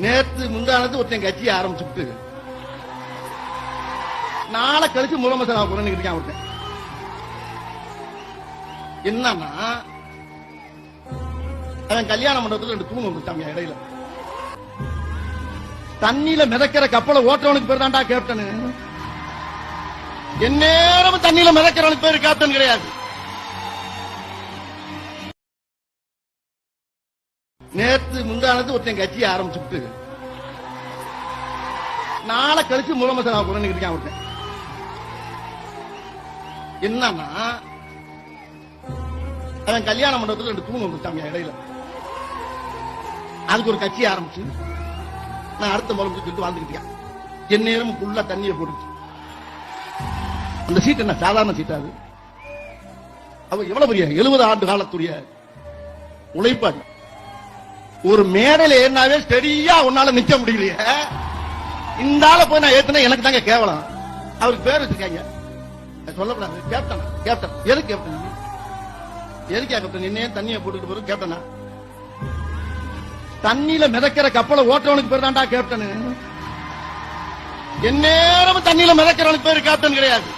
நேத்து முந்தானது ஒருத்தன் கட்சியை ஆரம்பிச்சுட்டு நாளை கழிச்சு முதலமைச்சர் ஆகணும்னு இருக்கான் ஒருத்தன். என்னன்னா அவன் கல்யாண மண்டபத்துல 2 தூண் வந்துட்டாங்க இடையில. தண்ணியில மிதக்கிற கப்பலை ஓட்டுறவனுக்கு பேர் தான்டா கேப்டன். எந்நேரமும் தண்ணியில மிதக்கிறவனுக்கு பேர் கேப்டன் கிடையாது. நேத்து முந்தானது ஒருத்தன் கட்சியை ஆரம்பிச்சுட்டு நாளை கழிச்சு முதலமைச்சர் ஆகணும்னு இருக்கான் ஒருத்தன். என்னன்னா அவன் கல்யாண மண்டபத்துல 2 தூண் வந்துட்டாங்க இடையில. அதுக்கு ஒரு கட்சி ஆரம்பிச்சு நான் அடுத்த முதலமைச்சர் வாழ்ந்துக்கிட்டேன். என் நேரம் ஃபுல்லா தண்ணியை போட்டுச்சு. அந்த சீட் என்ன சாதாரண சீட்டா? அது அவ எவ்வளவு பெரிய 70 ஆண்டு காலத்துடைய உழைப்பாடு. ஒரு மேடையில ஏறினாவே சரியா உன்னால நிக்க முடியலையே. இந்த ஆளை போய் நான் ஏத்துனா எனக்கு தாங்க கேவலம். அவருக்கு பேர் வச்சிருக்காங்க சொல்லக்கூடாது. கேப்டன் கேப்டன் எதுக்கு கேப்டன்? எதுக்கு கேப்டன்? என்னையே தண்ணியை போட்டுட்டு போறது கேப்டனா? தண்ணியில மிதக்கிற கப்பலை ஓட்டுறவனுக்கு பேர் தான்டா கேப்டன். எந்நேரமும் தண்ணியில மிதக்கிறவனுக்கு பேர் கேப்டன் கிடையாது.